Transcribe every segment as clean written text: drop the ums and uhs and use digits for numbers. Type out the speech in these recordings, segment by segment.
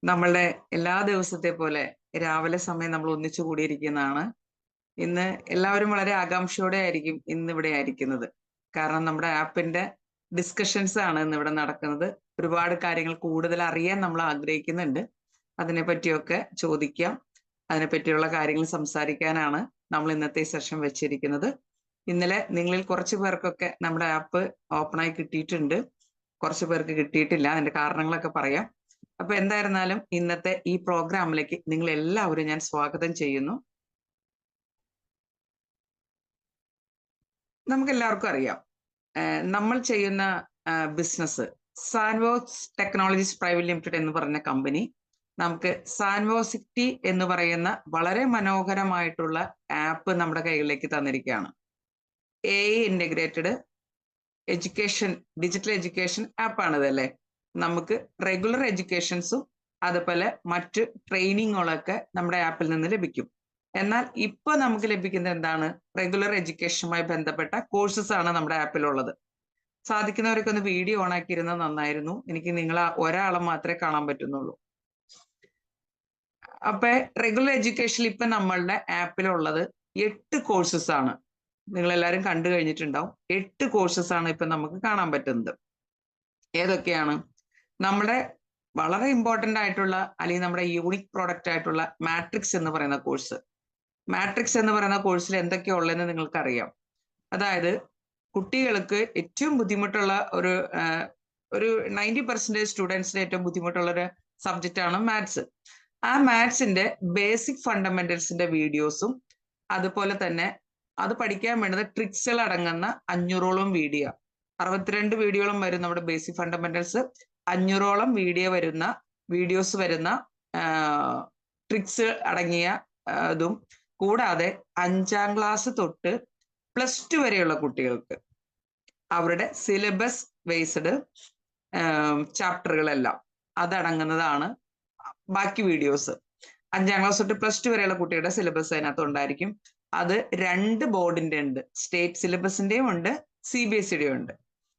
നമ്മളുടെ എല്ലാ ദിവസത്തെ പോലെ രാവിലെ സമയം നമ്മൾ ഒന്നിച്ചു കൂടിയിരിക്കുന്നതാണ്. ഇന്ന് എല്ലാവരും വളരെ ആകാംക്ഷയോടെ ആയിരിക്കും ഇന്നിവിടെ ആയിരിക്കുന്നത്. കാരണം നമ്മുടെ ആപ്പിന്റെ ഡിസ്കഷൻസ് ആണ് ഇന്നിവിടെ നടക്കുന്നത്. ഒരുപാട് കാര്യങ്ങൾ കൂടുതൽ അറിയാൻ നമ്മൾ ആഗ്രഹിക്കുന്നുണ്ട്. അതിനെ പറ്റിയൊക്കെ ചോദിക്കാം. അതിനെപ്പറ്റിയുള്ള കാര്യങ്ങൾ സംസാരിക്കാനാണ് നമ്മൾ ഇന്നത്തെ സെഷൻ വെച്ചിരിക്കുന്നത്. ഇന്നലെ നിങ്ങളിൽ കുറച്ച് പേർക്കൊക്കെ നമ്മുടെ ആപ്പ് ഓപ്പണായി കിട്ടിയിട്ടുണ്ട്. കുറച്ച് പേർക്ക് കിട്ടിയിട്ടില്ല. അതിന്റെ കാരണങ്ങളൊക്കെ പറയാം. അപ്പൊ എന്തായിരുന്നാലും ഇന്നത്തെ ഈ പ്രോഗ്രാമിലേക്ക് നിങ്ങൾ എല്ലാവരും ഞാൻ സ്വാഗതം ചെയ്യുന്നു. നമുക്ക് എല്ലാവർക്കും അറിയാം, നമ്മൾ ചെയ്യുന്ന ബിസിനസ് സാൻവോക്സ് ടെക്നോളജീസ് പ്രൈവറ്റ് ലിമിറ്റഡ് എന്ന് പറഞ്ഞ കമ്പനി നമുക്ക് സാൻവോസിറ്റി എന്ന് പറയുന്ന വളരെ മനോഹരമായിട്ടുള്ള ആപ്പ് നമ്മുടെ കൈകളിലേക്ക് തന്നിരിക്കുകയാണ്. AI integrated education, digital education ആപ്പാണിത് അല്ലേ. നമുക്ക് റെഗുലർ എഡ്യൂക്കേഷൻസും അതുപോലെ മറ്റ് ട്രെയിനിങ്ങുകളൊക്കെ നമ്മുടെ ആപ്പിൽ നിന്ന് ലഭിക്കും. എന്നാൽ ഇപ്പൊ നമുക്ക് ലഭിക്കുന്നത് എന്താണ്? റെഗുലർ എഡ്യൂക്കേഷനുമായി ബന്ധപ്പെട്ട കോഴ്സസ് ആണ് നമ്മുടെ ആപ്പിലുള്ളത്. സാധിക്കുന്നവരൊക്കെ ഒന്ന് വീഡിയോ ഓൺ ആക്കിയിരുന്നത് നന്നായിരുന്നു. എനിക്ക് നിങ്ങൾ ഒരാളെ മാത്രമേ കാണാൻ പറ്റുന്നുള്ളൂ. അപ്പൊ റെഗുലർ എഡ്യൂക്കേഷനിൽ ഇപ്പൊ നമ്മളുടെ ആപ്പിലുള്ളത് 8 കോഴ്സസ് ആണ്. നിങ്ങൾ എല്ലാവരും കണ്ടു കഴിഞ്ഞിട്ടുണ്ടാവും. 8 കോഴ്സസ് ആണ് ഇപ്പൊ നമുക്ക് കാണാൻ പറ്റുന്നത്. ഏതൊക്കെയാണ്? നമ്മുടെ വളരെ ഇമ്പോർട്ടന്റ് ആയിട്ടുള്ള അല്ലെങ്കിൽ നമ്മുടെ യൂണിക് പ്രോഡക്റ്റ് ആയിട്ടുള്ള മാട്രിക്സ് എന്ന് പറയുന്ന കോഴ്സ്. മാട്രിക്സ് എന്ന് പറയുന്ന കോഴ്സിൽ എന്തൊക്കെയാ ഉള്ളതെന്ന് നിങ്ങൾക്കറിയാം. അതായത് കുട്ടികൾക്ക് ഏറ്റവും ബുദ്ധിമുട്ടുള്ള ഒരു 90% സ്റ്റുഡൻസിന് ഏറ്റവും ബുദ്ധിമുട്ടുള്ള ഒരു സബ്ജക്റ്റ് ആണ് മാത്സ്. ആ മാത്സിന്റെ ബേസിക് ഫണ്ടമെന്റൽസിന്റെ വീഡിയോസും അതുപോലെ തന്നെ അത് പഠിക്കാൻ വേണ്ടുന്ന ട്രിക്സുകൾ അടങ്ങുന്ന 500ഓളം വീഡിയോ, 62 വീഡിയോകളും വരും നമ്മുടെ ബേസിക് ഫണ്ടമെന്റൽസ്. 500ഓളം വീഡിയോസ് വരുന്ന ട്രിക്സ് അടങ്ങിയ ഇതും കൂടാതെ 5ാം ക്ലാസ് തൊട്ട് +2 വരെയുള്ള കുട്ടികൾക്ക് അവരുടെ സിലബസ് ബേസ്ഡ് ചാപ്റ്ററുകളെല്ലാം അതടങ്ങുന്നതാണ് ബാക്കി വീഡിയോസ്. 5ാം ക്ലാസ് തൊട്ട് +2 വരെയുള്ള കുട്ടികളുടെ സിലബസ് അതിനകത്ത് ഉണ്ടായിരിക്കും. അത് 2 ബോർഡിന്റെ ഉണ്ട്, സ്റ്റേറ്റ് സിലബസിന്റെയും ഉണ്ട്, CBSEയുടെയും ഉണ്ട്.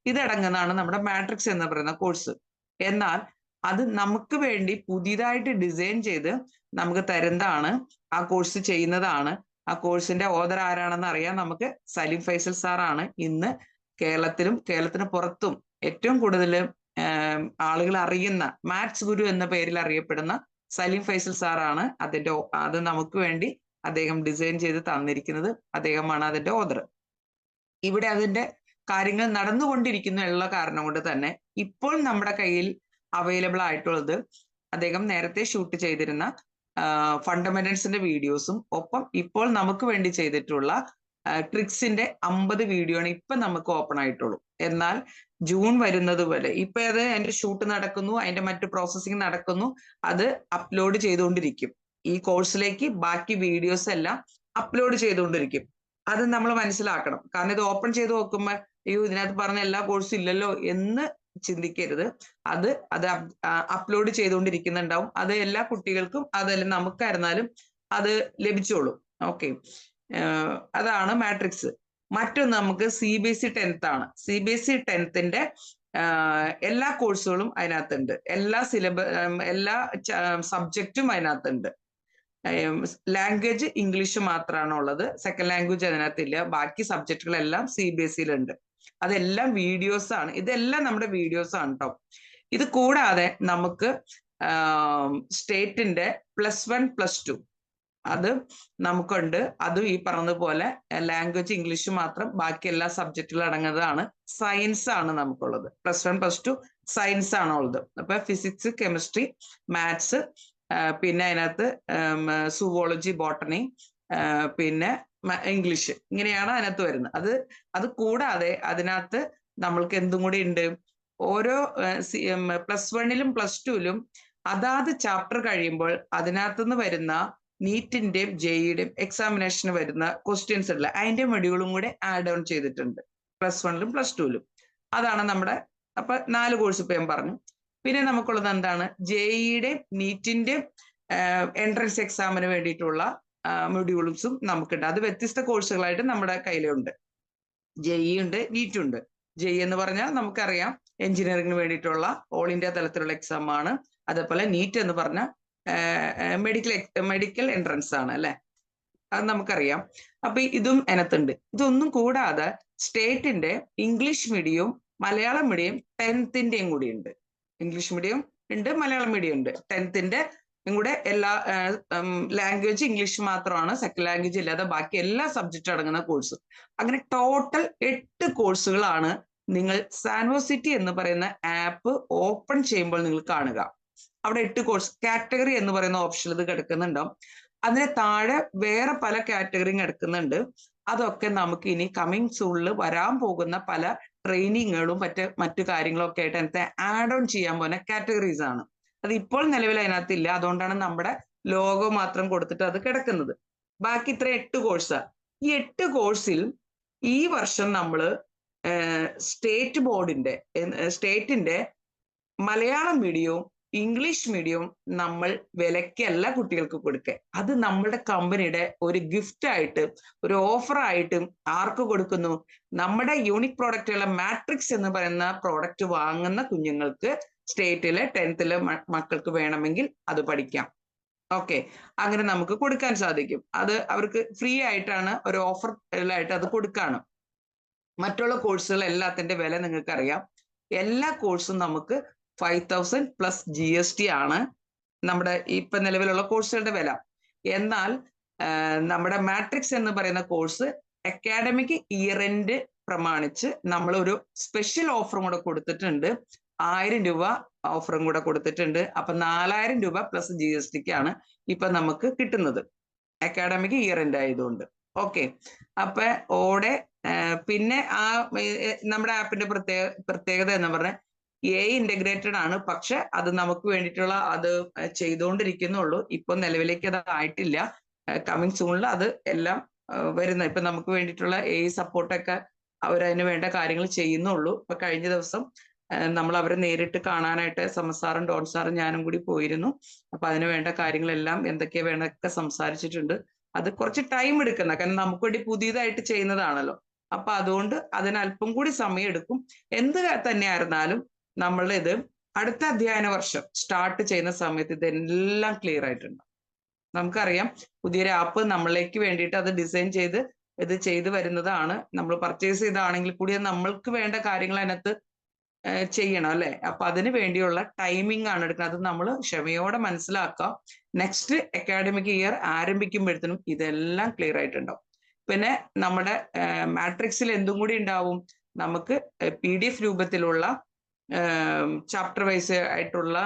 ഇതടങ്ങുന്നതാണ് നമ്മുടെ മാട്രിക്സ് എന്ന് പറയുന്ന കോഴ്സ്. എന്നാൽ അത് നമുക്ക് വേണ്ടി പുതിയതായിട്ട് ഡിസൈൻ ചെയ്ത് നമുക്ക് തരുന്നതാണ്, ആ കോഴ്സ് ചെയ്യുന്നതാണ്. ആ കോഴ്സിന്റെ ഓഥർ ആരാണെന്ന് അറിയാൻ നമുക്ക് സലീം ഫൈസൽ സാറാണ് ഇന്ന് കേരളത്തിന് പുറത്തും ഏറ്റവും കൂടുതൽ ആളുകൾ അറിയുന്ന മാത്സ് ഗുരു എന്ന പേരിൽ അറിയപ്പെടുന്ന സലീം ഫൈസൽ സാറാണ് അത് നമുക്ക് വേണ്ടി അദ്ദേഹം ഡിസൈൻ ചെയ്ത് തന്നിരിക്കുന്നത്. അദ്ദേഹമാണ് അതിന്റെ ഓഥർ. ഇവിടെ അതിന്റെ കാര്യങ്ങൾ നടന്നുകൊണ്ടിരിക്കുന്ന ഉള്ള കാരണം കൊണ്ട് തന്നെ ഇപ്പോൾ നമ്മുടെ കയ്യിൽ അവൈലബിൾ ആയിട്ടുള്ളത് അദ്ദേഹം നേരത്തെ ഷൂട്ട് ചെയ്തിരുന്ന ഫണ്ടമെന്റൽസിന്റെ വീഡിയോസും ഒപ്പം ഇപ്പോൾ നമുക്ക് വേണ്ടി ചെയ്തിട്ടുള്ള ട്രിക്സിന്റെ 50 വീഡിയോ ആണ് ഇപ്പൊ നമുക്ക് ഓപ്പൺ ആയിട്ടുള്ളൂ. എന്നാൽ ജൂൺ വരുന്നത് പോലെ ഇപ്പൊ അത് അതിന്റെ ഷൂട്ട് നടക്കുന്നു, അതിന്റെ മറ്റു പ്രോസസ്സിംഗ് നടക്കുന്നു, അത് അപ്ലോഡ് ചെയ്തുകൊണ്ടിരിക്കും. ഈ കോഴ്സിലേക്ക് ബാക്കി വീഡിയോസ് എല്ലാം അപ്ലോഡ് ചെയ്തുകൊണ്ടിരിക്കും. അത് നമ്മൾ മനസ്സിലാക്കണം. കാരണം ഇത് ഓപ്പൺ ചെയ്ത് നോക്കുമ്പോൾ അയ്യോ ഇതിനകത്ത് പറഞ്ഞ എല്ലാ കോഴ്സും ഇല്ലല്ലോ എന്ന് ചിന്തിക്കരുത്. അത് അപ്ലോഡ് ചെയ്തുകൊണ്ടിരിക്കുന്നുണ്ടാവും. അത് എല്ലാ കുട്ടികൾക്കും അതല്ല നമുക്കായിരുന്നാലും അത് ലഭിച്ചോളും. ഓക്കെ, അതാണ് മാട്രിക്സ്. മറ്റൊന്ന് നമുക്ക് CBSE 10th ആണ്. CBSE 10th എല്ലാ കോഴ്സുകളും അതിനകത്തുണ്ട്. എല്ലാ സബ്ജക്റ്റും അതിനകത്തുണ്ട്. ലാംഗ്വേജ് ഇംഗ്ലീഷ് മാത്രമാണ് ഉള്ളത്. സെക്കൻഡ് ലാംഗ്വേജ് അതിനകത്തില്ല. ബാക്കി സബ്ജക്റ്റുകളെല്ലാം CBSEയിലുണ്ട്. അതെല്ലാം വീഡിയോസ് ആണ്. ഇതെല്ലാം നമ്മുടെ വീഡിയോസ് ആണ് കേട്ടോ. ഇത് കൂടാതെ നമുക്ക് സ്റ്റേറ്റിന്റെ +1 +2 അത് നമുക്കുണ്ട്. അതും ഈ പറഞ്ഞതുപോലെ ലാംഗ്വേജ് ഇംഗ്ലീഷ് മാത്രം, ബാക്കി എല്ലാ സബ്ജക്റ്റുകളും അടങ്ങുന്നതാണ്. സയൻസ് ആണ് നമുക്കുള്ളത്. +1 +2 സയൻസ് ആണ് ഉള്ളത്. അപ്പൊ ഫിസിക്സ്, കെമിസ്ട്രി, മാത്സ്, പിന്നെ അതിനകത്ത് സുവോളജി, ബോട്ടണി, പിന്നെ ഇംഗ്ലീഷ്, ഇങ്ങനെയാണ് അതിനകത്ത് വരുന്നത്. അത് കൂടാതെ അതിനകത്ത് നമ്മൾക്ക് എന്തും കൂടി ഉണ്ട്. ഓരോ +1ലും +2ലും അതാത് ചാപ്റ്റർ കഴിയുമ്പോൾ അതിനകത്തുനിന്ന് വരുന്ന നീറ്റിന്റെയും JEEയുടെയും എക്സാമിനേഷന് വരുന്ന ക്വസ്റ്റ്യൻസ് ഉള്ള അതിന്റെ മൊഡ്യൂളും കൂടെ ആഡ് ഓൺ ചെയ്തിട്ടുണ്ട് +1ലും +2ലും. അതാണ് നമ്മുടെ. അപ്പൊ 4 കോഴ്സ് ഇപ്പൊ ഞാൻ പറഞ്ഞു. പിന്നെ നമുക്കുള്ളത് എന്താണ്? JEEയുടെയും നീറ്റിന്റെയും എൻട്രൻസ് എക്സാമിന് വേണ്ടിയിട്ടുള്ള മൊഡ്യൂൾസും നമുക്കുണ്ട്. അത് വ്യത്യസ്ത കോഴ്സുകളായിട്ട് നമ്മുടെ കയ്യിലുണ്ട്. JEE ഉണ്ട്, നീറ്റ് ഉണ്ട്. JEE എന്ന് പറഞ്ഞാൽ നമുക്കറിയാം എഞ്ചിനീയറിംഗിന് വേണ്ടിയിട്ടുള്ള ഓൾ ഇന്ത്യ തലത്തിലുള്ള എക്സാം ആണ്. അതേപോലെ നീറ്റ് എന്ന് പറഞ്ഞ മെഡിക്കൽ എൻട്രൻസ് ആണ് അല്ലെ, അത് നമുക്കറിയാം. അപ്പൊ ഇതും അതിനകത്തുണ്ട്. ഇതൊന്നും കൂടാതെ സ്റ്റേറ്റിന്റെ ഇംഗ്ലീഷ് മീഡിയവും മലയാളം മീഡിയം 10th കൂടി ഉണ്ട്. ഇംഗ്ലീഷ് മീഡിയം ഉണ്ട്, മലയാളം മീഡിയം ഉണ്ട്. 10th കൂടെ എല്ലാ ലാംഗ്വേജ് ഇംഗ്ലീഷ് മാത്രമാണ്, സെക്കൻഡ് ലാംഗ്വേജ് ഇല്ലാതെ ബാക്കി എല്ലാ സബ്ജക്റ്റ് അടങ്ങുന്ന കോഴ്സ്. അങ്ങനെ ടോട്ടൽ 8 കോഴ്സുകളാണ് നിങ്ങൾ സാൻവോസിറ്റി എന്ന് പറയുന്ന ആപ്പ് ഓപ്പൺ ചെയ്യുമ്പോൾ നിങ്ങൾ കാണുക. അവിടെ 8 കോഴ്സ് കാറ്റഗറി എന്ന് പറയുന്ന ഓപ്ഷൻ ഇത് കിടക്കുന്നുണ്ടാവും. അതിന് താഴെ വേറെ പല കാറ്റഗറിയും കിടക്കുന്നുണ്ട്. അതൊക്കെ നമുക്ക് ഇനി കമ്മിങ് സൂണിൽ വരാൻ പോകുന്ന പല ട്രെയിനിങ്ങുകളും മറ്റു കാര്യങ്ങളും ഒക്കെ ആയിട്ട് അതിനകത്ത് ആഡ് ഓൺ ചെയ്യാൻ പോകുന്ന കാറ്റഗറീസ് ആണ്. അത് ഇപ്പോൾ നിലവിൽ അതിനകത്തില്ല. അതുകൊണ്ടാണ് നമ്മുടെ ലോഗോ മാത്രം കൊടുത്തിട്ട് അത് കിടക്കുന്നത്. ബാക്കി ഇത്ര 8 കോഴ്സാണ്. ഈ 8 കോഴ്സിൽ ഈ വർഷം നമ്മൾ സ്റ്റേറ്റിന്റെ മലയാളം മീഡിയവും ഇംഗ്ലീഷ് മീഡിയവും നമ്മൾ വിലക്കല്ല കുട്ടികൾക്ക് കൊടുക്കുക. അത് നമ്മുടെ കമ്പനിയുടെ ഒരു ഗിഫ്റ്റ് ആയിട്ട്, ഒരു ഓഫർ ആയിട്ട് ആർക്ക് കൊടുക്കുന്നു? നമ്മുടെ യൂണിക് പ്രോഡക്റ്റുള്ള മാട്രിക്സ് എന്ന് പറയുന്ന പ്രോഡക്റ്റ് വാങ്ങുന്ന കുഞ്ഞുങ്ങൾക്ക് സ്റ്റേറ്റിലെ 10th മക്കൾക്ക് വേണമെങ്കിൽ അത് പഠിക്കാം. ഓക്കെ, അങ്ങനെ നമുക്ക് കൊടുക്കാൻ സാധിക്കും. അത് അവർക്ക് ഫ്രീ ആയിട്ടാണ്, ഒരു ഓഫറിലായിട്ട് അത് കൊടുക്കാണ്. മറ്റുള്ള കോഴ്സുകൾ എല്ലാത്തിന്റെ വില നിങ്ങൾക്ക് അറിയാം. എല്ലാ കോഴ്സും നമുക്ക് 5,000 പ്ലസ് GST ആണ് നമ്മുടെ ഇപ്പൊ നിലവിലുള്ള കോഴ്സുകളുടെ വില. എന്നാൽ നമ്മുടെ മാട്രിക്സ് എന്ന് പറയുന്ന കോഴ്സ് അക്കാഡമിക് ഇയർ എൻഡ് പ്രമാണിച്ച് നമ്മൾ ഒരു സ്പെഷ്യൽ ഓഫറും കൂടെ കൊടുത്തിട്ടുണ്ട്. 1000 രൂപ ഓഫറും കൂടെ കൊടുത്തിട്ടുണ്ട്. അപ്പൊ 4000 രൂപ പ്ലസ് GSTക്കാണ് ഇപ്പൊ നമുക്ക് കിട്ടുന്നത്, അക്കാഡമിക് ഇയർ എൻഡ് ആയതുകൊണ്ട്. ഓക്കെ, അപ്പൊ പിന്നെ നമ്മുടെ ആപ്പിന്റെ പ്രത്യേകത എന്ന് പറഞ്ഞാൽ ഇന്റഗ്രേറ്റഡ് ആണ്. പക്ഷെ അത് നമുക്ക് വേണ്ടിയിട്ടുള്ള അത് ചെയ്തുകൊണ്ടിരിക്കുന്നുള്ളൂ. ഇപ്പൊ നിലവിലേക്ക് അത് ആയിട്ടില്ല. കമ്മിങ് സൂണിൽ അത് എല്ലാം വരുന്നത്. ഇപ്പൊ നമുക്ക് വേണ്ടിയിട്ടുള്ള സപ്പോർട്ടൊക്കെ അവരതിന് വേണ്ട കാര്യങ്ങൾ ചെയ്യുന്നുള്ളൂ. ഇപ്പൊ കഴിഞ്ഞ ദിവസം നമ്മൾ അവരെ നേരിട്ട് കാണാനായിട്ട് സമസാറും ഡോൺ സാറും ഞാനും കൂടി പോയിരുന്നു. അപ്പൊ അതിന് വേണ്ട കാര്യങ്ങളെല്ലാം എന്തൊക്കെയാ വേണ്ടൊക്കെ സംസാരിച്ചിട്ടുണ്ട്. അത് കുറച്ച് ടൈം എടുക്കുന്ന, കാരണം നമുക്ക് വേണ്ടി പുതിയതായിട്ട് ചെയ്യുന്നതാണല്ലോ. അപ്പൊ അതുകൊണ്ട് അതിന് അല്പം കൂടി സമയം എടുക്കും. എന്ത് തന്നെയായിരുന്നാലും ഇത് അടുത്ത അധ്യയന വർഷം സ്റ്റാർട്ട് ചെയ്യുന്ന സമയത്ത് ഇതെല്ലാം ക്ലിയർ ആയിട്ടുണ്ട്. നമുക്കറിയാം, പുതിയൊരു ആപ്പ് നമ്മളിലേക്ക് വേണ്ടിയിട്ട് അത് ഡിസൈൻ ചെയ്ത് വരുന്നതാണ്. നമ്മൾ പർച്ചേസ് ചെയ്താണെങ്കിൽ കൂടി നമ്മൾക്ക് വേണ്ട കാര്യങ്ങൾ അതിനകത്ത് ചെയ്യണം അല്ലെ. അപ്പൊ അതിന് വേണ്ടിയുള്ള ടൈമിംഗ് ആണ് എടുക്കുന്നത്. അത് നമ്മൾ ക്ഷമയോടെ മനസ്സിലാക്കാം. നെക്സ്റ്റ് അക്കാഡമിക് ഇയർ ആരംഭിക്കുമ്പോഴത്തേനും ഇതെല്ലാം ക്ലിയർ ആയിട്ടുണ്ടാവും. പിന്നെ നമ്മുടെ മാട്രിക്സിൽ എന്തും കൂടി ഉണ്ടാവും, നമുക്ക് PDF രൂപത്തിലുള്ള ചാപ്റ്റർ വൈസ് ആയിട്ടുള്ള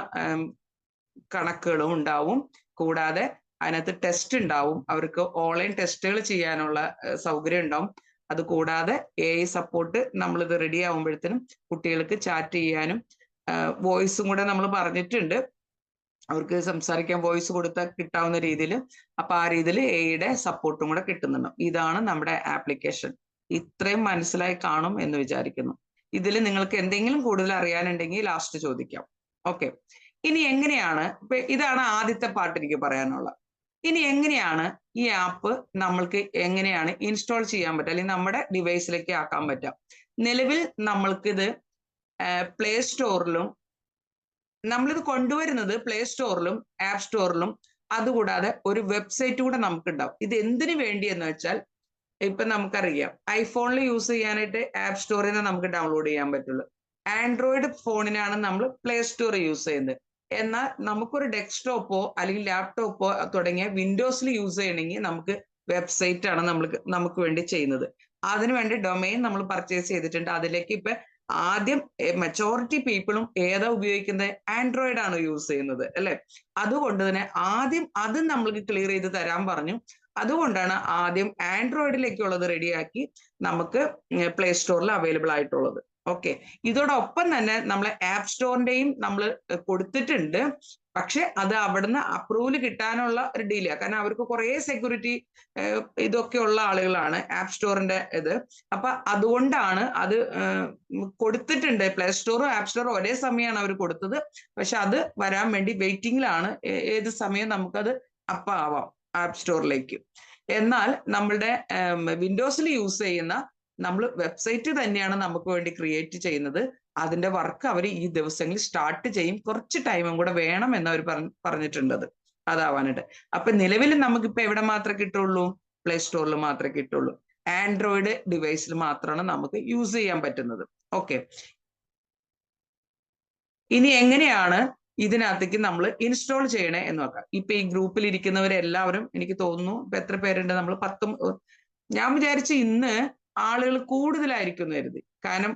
കണക്കുകളും ഉണ്ടാവും. കൂടാതെ അതിനകത്ത് ടെസ്റ്റ് ഉണ്ടാവും. അവർക്ക് ഓൺലൈൻ ടെസ്റ്റുകൾ ചെയ്യാനുള്ള സൗകര്യം ഉണ്ടാവും. അത് കൂടാതെ AI സപ്പോർട്ട് നമ്മളിത് റെഡി ആവുമ്പോഴത്തേനും കുട്ടികൾക്ക് ചാറ്റ് ചെയ്യാനും വോയിസും കൂടെ നമ്മൾ പറഞ്ഞിട്ടുണ്ട്. അവർക്ക് സംസാരിക്കാൻ വോയിസ് കൊടുത്താൽ കിട്ടാവുന്ന രീതിയിൽ. അപ്പൊ ആ രീതിയിൽ AI സപ്പോർട്ടും കൂടെ കിട്ടുന്നുണ്ട്. ഇതാണ് നമ്മുടെ ആപ്ലിക്കേഷൻ. ഇത്രയും മനസ്സിലായി കാണും എന്ന് വിചാരിക്കുന്നു. ഇതിൽ നിങ്ങൾക്ക് എന്തെങ്കിലും കൂടുതൽ അറിയാനുണ്ടെങ്കിൽ ലാസ്റ്റ് ചോദിക്കാം. ഓക്കെ, ഇനി എങ്ങനെയാണ്, ഇതാണ് ആദ്യത്തെ പാർട്ട് എനിക്ക് പറയാനുള്ള. ഇനി എങ്ങനെയാണ് ഈ ആപ്പ് നമ്മൾക്ക് എങ്ങനെയാണ് ഇൻസ്റ്റാൾ ചെയ്യാൻ പറ്റുക, അല്ലെങ്കിൽ നമ്മുടെ ഡിവൈസിലേക്ക് ആക്കാൻ പറ്റുക? നിലവിൽ നമ്മൾക്കിത് പ്ലേ സ്റ്റോറിലും, നമ്മളിത് കൊണ്ടുവരുന്നത് പ്ലേ സ്റ്റോറിലും ആപ്പ് സ്റ്റോറിലും, അതുകൂടാതെ ഒരു വെബ്സൈറ്റ് കൂടെ നമുക്കുണ്ടാവും. ഇത് എന്തിനു വേണ്ടി എന്ന് വെച്ചാൽ, ഇപ്പൊ നമുക്കറിയാം ഐഫോണിൽ യൂസ് ചെയ്യാനായിട്ട് ആപ്പ് സ്റ്റോറിൽ നിന്ന് നമുക്ക് ഡൗൺലോഡ് ചെയ്യാൻ പറ്റുള്ളൂ. ആൻഡ്രോയിഡ് ഫോണിനാണ് നമ്മൾ പ്ലേ സ്റ്റോർ യൂസ് ചെയ്യുന്നത്. എന്നാൽ നമുക്കൊരു ഡെസ്ക്ടോപ്പോ അല്ലെങ്കിൽ ലാപ്ടോപ്പോ തുടങ്ങിയ വിൻഡോസിൽ യൂസ് ചെയ്യണമെങ്കിൽ നമുക്ക് വെബ്സൈറ്റ് ആണ് നമുക്ക് വേണ്ടി ചെയ്യുന്നത്. അതിനുവേണ്ടി ഡൊമൈൻ നമ്മൾ പർച്ചേസ് ചെയ്തിട്ടുണ്ട്. അതിലേക്ക് ഇപ്പൊ ആദ്യം മെജോറിറ്റി പീപ്പിളും ഏതാ ഉപയോഗിക്കുന്നത്? ആൻഡ്രോയിഡ് ആണ് യൂസ് ചെയ്യുന്നത് അല്ലെ. അതുകൊണ്ട് തന്നെ ആദ്യം അത് നമ്മൾക്ക് ക്ലിയർ ചെയ്ത് തരാൻ പറഞ്ഞു. അതുകൊണ്ടാണ് ആദ്യം ആൻഡ്രോയിഡിലേക്കുള്ളത് റെഡിയാക്കി നമുക്ക് പ്ലേ സ്റ്റോറിൽ അവൈലബിൾ ആയിട്ടുള്ളത്. ഓക്കെ, ഇതോടൊപ്പം തന്നെ നമ്മൾ ആപ്പ് സ്റ്റോറിന്റെയും നമ്മൾ കൊടുത്തിട്ടുണ്ട്. പക്ഷെ അത് അവിടുന്ന് അപ്രൂവൽ കിട്ടാനുള്ള ഒരു ഡിലേ, കാരണം അവർക്ക് കുറെ സെക്യൂരിറ്റി ഇതൊക്കെ ഉള്ള ആളുകളാണ് ആപ്പ് സ്റ്റോറിന്റെ ഇത്. അപ്പൊ അതുകൊണ്ടാണ് അത് കൊടുത്തിട്ടുണ്ട്. പ്ലേ സ്റ്റോറും ആപ്പ് സ്റ്റോറും ഒരേ സമയമാണ് അവർ കൊടുത്തത്. പക്ഷെ അത് വരാൻ വേണ്ടി വെയിറ്റിംഗിലാണ്. ഏത് സമയം നമുക്കത് ആവാം ആപ്പ് സ്റ്റോറിലേക്ക്. എന്നാൽ നമ്മളുടെ വിൻഡോസിൽ യൂസ് ചെയ്യുന്ന നമ്മൾ വെബ്സൈറ്റ് തന്നെയാണ് നമുക്ക് വേണ്ടി ക്രിയേറ്റ് ചെയ്യുന്നത്. അതിന്റെ വർക്ക് അവർ ഈ ദിവസങ്ങളിൽ സ്റ്റാർട്ട് ചെയ്യും. കുറച്ച് ടൈമും കൂടെ വേണം എന്ന് അവർ പറഞ്ഞിട്ടുണ്ട് അതാവാനായിട്ട്. അപ്പൊ നിലവിൽ നമുക്കിപ്പോ എവിടെ മാത്രമേ കിട്ടുള്ളൂ? പ്ലേ സ്റ്റോറിൽ മാത്രമേ കിട്ടുള്ളൂ. ആൻഡ്രോയിഡ് ഡിവൈസിൽ മാത്രമാണ് നമുക്ക് യൂസ് ചെയ്യാൻ പറ്റുന്നത്. ഓക്കെ, ഇനി എങ്ങനെയാണ് ഇതിനകത്തേക്ക് നമ്മൾ ഇൻസ്റ്റാൾ ചെയ്യണേ എന്ന് നോക്കാം. ഇപ്പൊ ഈ ഗ്രൂപ്പിൽ ഇരിക്കുന്നവരെല്ലാവരും എനിക്ക് തോന്നുന്നു ഇപ്പൊ എത്ര പേരുണ്ട്? നമ്മൾ ഞാൻ വിചാരിച്ചു ഇന്ന് ആളുകൾ കൂടുതലായിരിക്കും എന്ന് കരുതി. കാരണം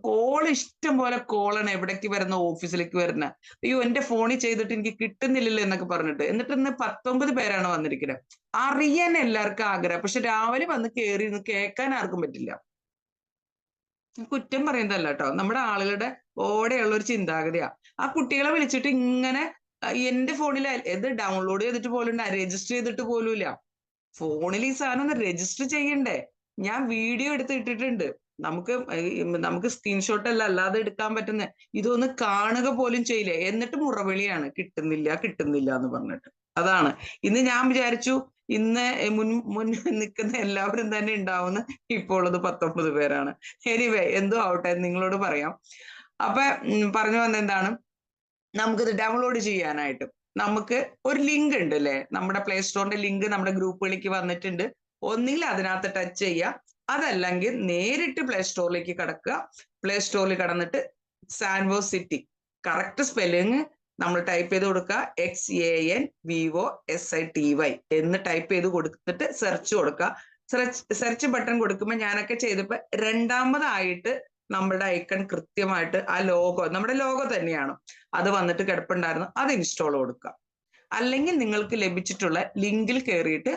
കോൾ ഇഷ്ടം പോലെ കോളാണ് എവിടേക്ക് വരുന്ന, ഓഫീസിലേക്ക് വരുന്ന. അയ്യോ എന്റെ ഫോണിൽ ചെയ്തിട്ട് എനിക്ക് കിട്ടുന്നില്ലല്ലോ എന്നൊക്കെ പറഞ്ഞിട്ട്. എന്നിട്ട് ഇന്ന് 19 പേരാണ് വന്നിരിക്കുന്നത്. അറിയാൻ എല്ലാവർക്കും ആഗ്രഹം, പക്ഷെ രാവിലെ വന്ന് കയറി കേൾക്കാൻ ആർക്കും പറ്റില്ല. കുറ്റം പറയുന്നതല്ല കേട്ടോ, നമ്മുടെ ആളുകളുടെ ഓടെയുള്ള ഒരു ചിന്താഗതിയാ. ആ കുട്ടികളെ വിളിച്ചിട്ട് ഇങ്ങനെ എന്റെ ഫോണിൽ ഇത് ഡൗൺലോഡ് ചെയ്തിട്ട് പോലും രജിസ്റ്റർ ചെയ്തിട്ട് പോലുമില്ല. ഫോണിൽ ഈ സാധനം ഒന്ന് രജിസ്റ്റർ ചെയ്യണ്ടേ? ഞാൻ വീഡിയോ എടുത്ത് ഇട്ടിട്ടുണ്ട്. നമുക്ക് സ്ക്രീൻഷോട്ട് അല്ലാതെ എടുക്കാൻ പറ്റുന്ന ഇതൊന്ന് കാണുക പോലും ചെയ്യില്ല. എന്നിട്ട് മുറവിളിയാണ് കിട്ടുന്നില്ല കിട്ടുന്നില്ല എന്ന് പറഞ്ഞിട്ട്. അതാണ് ഇന്ന് ഞാൻ വിചാരിച്ചു ഇന്ന് മുൻ നിൽക്കുന്ന എല്ലാവരും തന്നെ ഉണ്ടാവുന്ന. ഇപ്പോൾ ഉള്ളത് 19 പേരാണ്. എനിവേ എന്തോ ആവട്ടെ, നിങ്ങളോട് പറയാം. അപ്പൊ പറഞ്ഞു വന്ന എന്താണ്, നമുക്കിത് ഡൗൺലോഡ് ചെയ്യാനായിട്ട് നമുക്ക് ഒരു ലിങ്ക് ഉണ്ട് അല്ലേ? നമ്മുടെ പ്ലേ സ്റ്റോറിന്റെ ലിങ്ക് നമ്മുടെ ഗ്രൂപ്പുകളിലേക്ക് വന്നിട്ടുണ്ട്. ഒന്നുകിൽ അതിനകത്ത് ടച്ച് ചെയ്യുക, അതല്ലെങ്കിൽ നേരിട്ട് പ്ലേ സ്റ്റോറിലേക്ക് കടക്കുക. പ്ലേ സ്റ്റോറിൽ കടന്നിട്ട് സാൻവോസ് സിറ്റി കറക്റ്റ് സ്പെല്ലിങ് നമ്മൾ ടൈപ്പ് ചെയ്ത് കൊടുക്കുക. XANVOSITY എന്ന് ടൈപ്പ് ചെയ്ത് കൊടുത്തിട്ട് സെർച്ച് കൊടുക്കുക. സെർച്ച് ബട്ടൺ കൊടുക്കുമ്പോൾ ഞാനൊക്കെ ചെയ്തപ്പോ രണ്ടാമതായിട്ട് നമ്മുടെ ഐക്കൺ കൃത്യമായിട്ട് ആ ലോഗോ, നമ്മുടെ ലോഗോ തന്നെയാണ്, അത് വന്നിട്ട് കിടപ്പുണ്ടായിരുന്നു. അത് ഇൻസ്റ്റാൾ കൊടുക്കുക. അല്ലെങ്കിൽ നിങ്ങൾക്ക് ലഭിച്ചിട്ടുള്ള ലിങ്കിൽ കയറിയിട്ട്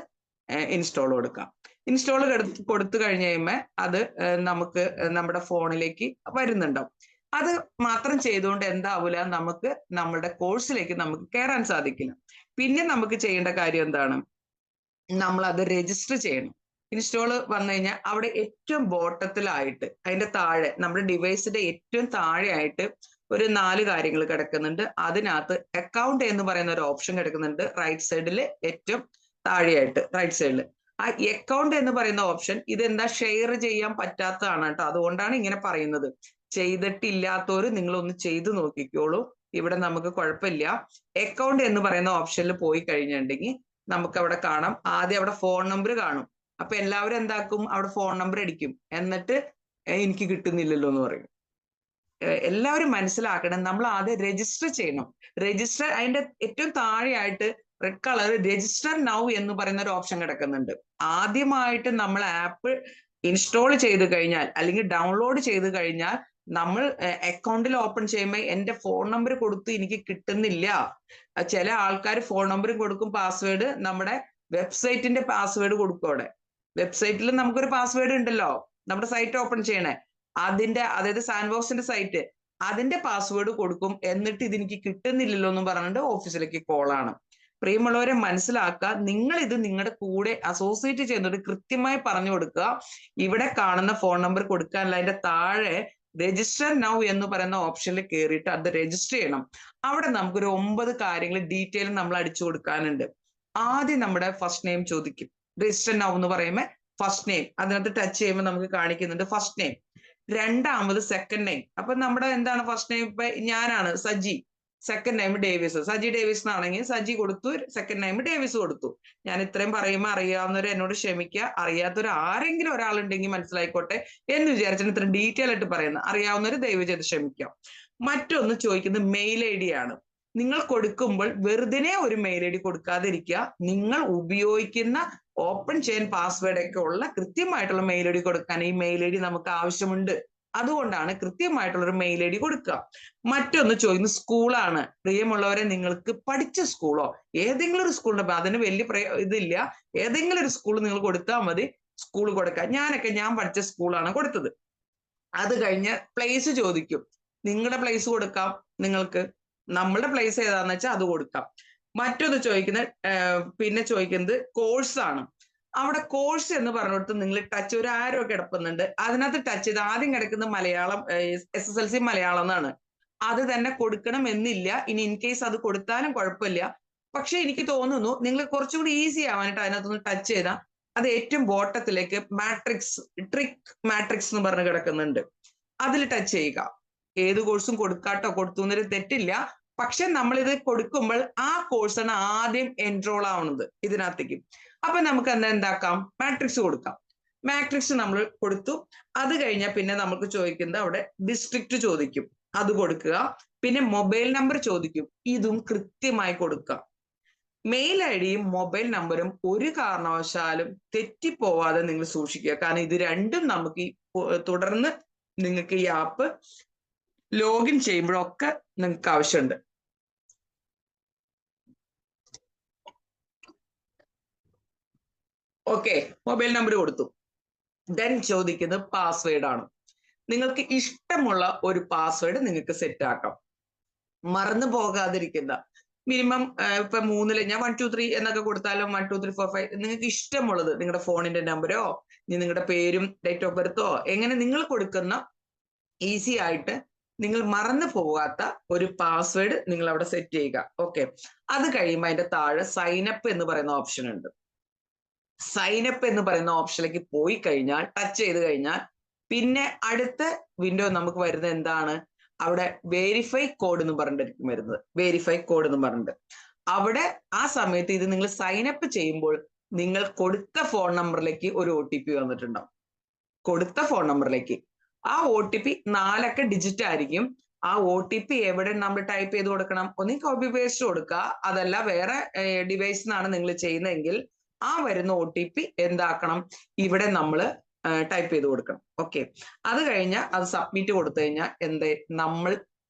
ഇൻസ്റ്റാൾ കൊടുക്കാം. ഇൻസ്റ്റാൾ കൊടുത്തു കഴിഞ്ഞ് കഴിയുമ്പോൾ അത് നമുക്ക് നമ്മുടെ ഫോണിലേക്ക് വരുന്നുണ്ടാവും. അത് മാത്രം ചെയ്തുകൊണ്ട് എന്താവില്ല, നമുക്ക് നമ്മുടെ കോഴ്സിലേക്ക് നമുക്ക് കയറാൻ സാധിക്കില്ല. പിന്നെ നമുക്ക് ചെയ്യേണ്ട കാര്യം എന്താണ്? നമ്മൾ അത് രജിസ്റ്റർ ചെയ്യണം. ഇൻസ്റ്റാൾ വന്നു കഴിഞ്ഞാൽ അവിടെ ഏറ്റവും ബോട്ടത്തിലായിട്ട് അതിന്റെ താഴെ നമ്മുടെ ഡിവൈസിന്റെ ഏറ്റവും താഴെയായിട്ട് ഒരു 4 കാര്യങ്ങൾ കിടക്കുന്നുണ്ട്. അതിനകത്ത് അക്കൗണ്ട് എന്ന് പറയുന്ന ഒരു ഓപ്ഷൻ കിടക്കുന്നുണ്ട് റൈറ്റ് സൈഡിൽ, ഏറ്റവും താഴെയായിട്ട് റൈറ്റ് സൈഡിൽ. ആ അക്കൗണ്ട് എന്ന് പറയുന്ന ഓപ്ഷൻ ഇതെന്താ ഷെയർ ചെയ്യാൻ പറ്റാത്തതാണ് കേട്ടോ. അതുകൊണ്ടാണ് ഇങ്ങനെ പറയുന്നത്. ചെയ്തിട്ടില്ലാത്തവർ നിങ്ങളൊന്ന് ചെയ്തു നോക്കിക്കോളൂ. ഇവിടെ നമുക്ക് കുഴപ്പമില്ല. അക്കൗണ്ട് എന്ന് പറയുന്ന ഓപ്ഷനിൽ പോയി കഴിഞ്ഞിട്ടുണ്ടെങ്കിൽ നമുക്ക് അവിടെ കാണാം, ആദ്യം അവിടെ ഫോൺ നമ്പർ കാണും. അപ്പൊ എല്ലാവരും എന്താക്കും, അവിടെ ഫോൺ നമ്പർ അടിക്കും. എന്നിട്ട് എനിക്ക് കിട്ടുന്നില്ലല്ലോ എന്ന് പറയും. എല്ലാവരും മനസ്സിലാക്കണം, നമ്മൾ ആദ്യം രജിസ്റ്റർ ചെയ്യണം. രജിസ്റ്റർ അതിന്റെ ഏറ്റവും താഴെയായിട്ട് റെഡ് കളർ രജിസ്റ്റർ നൗ എന്ന് പറയുന്ന ഒരു ഓപ്ഷൻ കിടക്കുന്നുണ്ട്. ആദ്യമായിട്ട് നമ്മൾ ആപ്പ് ഇൻസ്റ്റാൾ ചെയ്ത് കഴിഞ്ഞാൽ അല്ലെങ്കിൽ ഡൗൺലോഡ് ചെയ്ത് കഴിഞ്ഞാൽ നമ്മൾ അക്കൗണ്ടിൽ ഓപ്പൺ ചെയ്യുമ്പോൾ എന്റെ ഫോൺ നമ്പർ കൊടുത്ത് എനിക്ക് കിട്ടുന്നില്ല. ചില ആൾക്കാർ ഫോൺ നമ്പറും കൊടുക്കും, പാസ്വേഡ് നമ്മുടെ വെബ്സൈറ്റിന്റെ പാസ്വേഡ് കൊടുക്കും. അവിടെ വെബ്സൈറ്റിൽ നമുക്കൊരു പാസ്വേഡ് ഉണ്ടല്ലോ, നമ്മുടെ സൈറ്റ് ഓപ്പൺ ചെയ്യണേ, അതിന്റെ, അതായത് സാൻഡ്ബോക്സിന്റെ സൈറ്റ്, അതിന്റെ പാസ്വേഡ് കൊടുക്കും. എന്നിട്ട് ഇതെനിക്ക് കിട്ടുന്നില്ലല്ലോ എന്ന് പറഞ്ഞിട്ട് ഓഫീസിലേക്ക് കോളാണ്. പ്രിയമുള്ളവരെ മനസ്സിലാക്കുക, നിങ്ങൾ ഇത് നിങ്ങളുടെ കൂടെ അസോസിയേറ്റ് ചെയ്യുന്നത് കൃത്യമായി പറഞ്ഞു കൊടുക്കുക. ഇവിടെ കാണുന്ന ഫോൺ നമ്പർ കൊടുക്കാനല്ല, അതിന്റെ താഴെ രജിസ്റ്റർ നൗ എന്ന് പറയുന്ന ഓപ്ഷനിൽ കയറിയിട്ട് അത് രജിസ്റ്റർ ചെയ്യണം. അവിടെ നമുക്കൊരു 9 കാര്യങ്ങൾ ഡീറ്റെയിൽ നമ്മൾ അടിച്ചു കൊടുക്കാനുണ്ട്. ആദ്യം നമ്മുടെ ഫസ്റ്റ് നെയിം ചോദിക്കും. രജിസ്റ്റർ നൗ എന്ന് പറയുമ്പോൾ ഫസ്റ്റ് നെയിം അതിനകത്ത് ടച്ച് ചെയ്യുമ്പോൾ നമുക്ക് കാണിക്കുന്നുണ്ട് ഫസ്റ്റ് നെയിം. രണ്ടാമത് സെക്കൻഡ് നെയിം. അപ്പൊ നമ്മുടെ എന്താണ് ഫസ്റ്റ് നെയിം? ഇപ്പൊ ഞാനാണ് Saji, second name Davis. Saji Davis എന്നാണെങ്കിൽ സജി കൊടുത്തു, സെക്കൻഡ് നെയിം ഡേവിസ് കൊടുത്തു. ഞാൻ ഇത്രയും പറയുമ്പോൾ അറിയാവുന്നവർ എന്നോട് ക്ഷമിക്കുക, അറിയാത്തവർ ആരെങ്കിലും ഒരാളുണ്ടെങ്കിൽ മനസ്സിലായിക്കോട്ടെ എന്ന് വിചാരിച്ചാണ് ഇത്ര ഡീറ്റെയിൽ ആയിട്ട് പറയുന്നത്. അറിയാവുന്നവർ ദയവ് ചെയ്ത് ക്ഷമിക്കാം. മറ്റൊന്ന് ചോദിക്കുന്നത് മെയിൽ ഐ ഡി ആണ്. നിങ്ങൾ കൊടുക്കുമ്പോൾ വെറുതെ ഒരു മെയിൽ ഐ ഡി കൊടുക്കാതിരിക്കുക. നിങ്ങൾ ഉപയോഗിക്കുന്ന ഓപ്പൺ ചെയ്യാൻ പാസ്വേഡ് ഒക്കെ ഉള്ള കൃത്യമായിട്ടുള്ള മെയിൽ ഐ ഡി കൊടുക്കാൻ ഈ മെയിൽ ഐ ഡി നമുക്ക് ആവശ്യമുണ്ട്. അതുകൊണ്ടാണ് കൃത്യമായിട്ടുള്ള ഒരു മെയിൽ ഐ ഡി കൊടുക്കുക. മറ്റൊന്ന് ചോദിക്കുന്നത് സ്കൂളാണ്. പ്രിയമുള്ളവരെ, നിങ്ങൾക്ക് പഠിച്ച സ്കൂളോ ഏതെങ്കിലും ഒരു സ്കൂളുണ്ട്, അതിന് വലിയ ഇതില്ല, ഏതെങ്കിലും ഒരു സ്കൂൾ നിങ്ങൾ കൊടുത്താൽ മതി. സ്കൂൾ കൊടുക്കുക. ഞാൻ പഠിച്ച സ്കൂളാണ് കൊടുത്തത്. അത് കഴിഞ്ഞ് പ്ലേസ് ചോദിക്കും. നിങ്ങളുടെ പ്ലേസ് കൊടുക്കാം നിങ്ങൾക്ക്, നമ്മളുടെ പ്ലേസ് ഏതാന്ന് വെച്ചാൽ അത് കൊടുക്കാം. മറ്റൊന്ന് പിന്നെ ചോദിക്കുന്നത് കോഴ്സാണ്. അവിടെ കോഴ്സ് എന്ന് പറഞ്ഞിടത്ത് നിങ്ങൾ ടച്ച് ഒരു ആരോ കിടപ്പുന്നുണ്ട്, അതിനകത്ത് ടച്ച് ചെയ്ത് ആദ്യം കിടക്കുന്ന മലയാളം, SSLC മലയാളം എന്നാണ്. അത് തന്നെ കൊടുക്കണം എന്നില്ല. ഇനി ഇൻ കേസ് അത് കൊടുത്താലും കുഴപ്പമില്ല. പക്ഷെ എനിക്ക് തോന്നുന്നു നിങ്ങൾ കുറച്ചുകൂടി ഈസി ആവാനായിട്ട് അതിനകത്തൊന്ന് ടച്ച് ചെയ്താൽ അത് ഏറ്റവും ബോട്ടത്തിലേക്ക് ട്രിക് മാട്രിക്സ് എന്ന് പറഞ്ഞ് കിടക്കുന്നുണ്ട്. അതിൽ ടച്ച് ചെയ്യുക. ഏത് കോഴ്സും കൊടുക്കാട്ടോ, കൊടുത്തു എന്നൊരു തെറ്റില്ല. പക്ഷെ നമ്മളിത് കൊടുക്കുമ്പോൾ ആ കോഴ്സാണ് ആദ്യം എൻറോൾ ആവുന്നത് ഇതിനകത്തേക്ക്. അപ്പൊ നമുക്ക് എന്താക്കാം, മാട്രിക്സ് കൊടുക്കാം. മാട്രിക്സ് നമ്മൾ കൊടുത്തു. അത് കഴിഞ്ഞാൽ പിന്നെ നമുക്ക് ചോദിക്കുന്നത് അവിടെ ഡിസ്ട്രിക്ട് ചോദിക്കും, അത് കൊടുക്കുക. പിന്നെ മൊബൈൽ നമ്പർ ചോദിക്കും, ഇതും കൃത്യമായി കൊടുക്കുക. മെയിൽ ഐ ഡിയും മൊബൈൽ നമ്പറും ഒരു കാരണവശാലും തെറ്റിപ്പോവാതെ നിങ്ങൾ സൂക്ഷിക്കുക. കാരണം ഇത് രണ്ടും നമുക്ക് തുടർന്ന് നിങ്ങൾക്ക് ഈ ആപ്പ് ലോഗിൻ ചെയ്യുമ്പോഴൊക്കെ നിങ്ങൾക്ക് ആവശ്യമുണ്ട്. ഓക്കെ, മൊബൈൽ നമ്പർ കൊടുത്തു. ദെൻ ചോദിക്കുന്നത് പാസ്വേഡ് ആണ്. നിങ്ങൾക്ക് ഇഷ്ടമുള്ള ഒരു പാസ്വേഡ് നിങ്ങൾക്ക് സെറ്റ് ആക്കാം. മറന്നു പോകാതിരിക്കുന്ന മിനിമം ഇപ്പൊ 3 ഞാൻ 1 2 3 എന്നൊക്കെ കൊടുത്താലും 1 2 3 4 5 നിങ്ങൾക്ക് ഇഷ്ടമുള്ളത്, നിങ്ങളുടെ ഫോണിന്റെ നമ്പരോ നിങ്ങളുടെ പേരും ഡേറ്റ് ഓഫ് ബർത്തോ എങ്ങനെ നിങ്ങൾ കൊടുക്കുന്ന ഈസി ആയിട്ട് നിങ്ങൾ മറന്നു പോകാത്ത ഒരു പാസ്വേഡ് നിങ്ങൾ അവിടെ സെറ്റ് ചെയ്യുക. ഓക്കെ, അത് കഴിയുമ്പോൾ അതിന്റെ താഴെ സൈനപ്പ് എന്ന് പറയുന്ന ഓപ്ഷൻ ഉണ്ട്. സൈനപ്പ് എന്ന് പറയുന്ന ഓപ്ഷനിലേക്ക് പോയി കഴിഞ്ഞാൽ, ടച്ച് ചെയ്ത് കഴിഞ്ഞാൽ പിന്നെ അടുത്ത വിൻഡോ നമുക്ക് വരുന്നത് എന്താണ്, അവിടെ വെരിഫൈ കോഡ് എന്ന് പറഞ്ഞിട്ടായിരിക്കും വരുന്നത്. വെരിഫൈ കോഡ് എന്ന് പറഞ്ഞിട്ട് അവിടെ ആ സമയത്ത് ഇത് നിങ്ങൾ സൈനപ്പ് ചെയ്യുമ്പോൾ നിങ്ങൾ കൊടുത്ത ഫോൺ നമ്പറിലേക്ക് ഒരു OTP വന്നിട്ടുണ്ടാവും. കൊടുത്ത ഫോൺ നമ്പറിലേക്ക് ആ OTP 4 അക്ക ഡിജിറ്റ് ആയിരിക്കും. ആ OTP എവിടെ നമ്മൾ ടൈപ്പ് ചെയ്ത് കൊടുക്കണം, ഒന്നീ കോപ്പി പേസ്റ്റ് കൊടുക്കുക, അതല്ല വേറെ ഡിവൈസിൽ നിന്നാണ് നിങ്ങൾ ചെയ്യുന്നതെങ്കിൽ ആ വരുന്ന OTP എന്താക്കണം, ഇവിടെ നമ്മൾ ടൈപ്പ് ചെയ്ത് കൊടുക്കണം. ഓക്കെ, അത് കഴിഞ്ഞാൽ അത് സബ്മിറ്റ് കൊടുത്തു കഴിഞ്ഞാൽ നമ്മൾ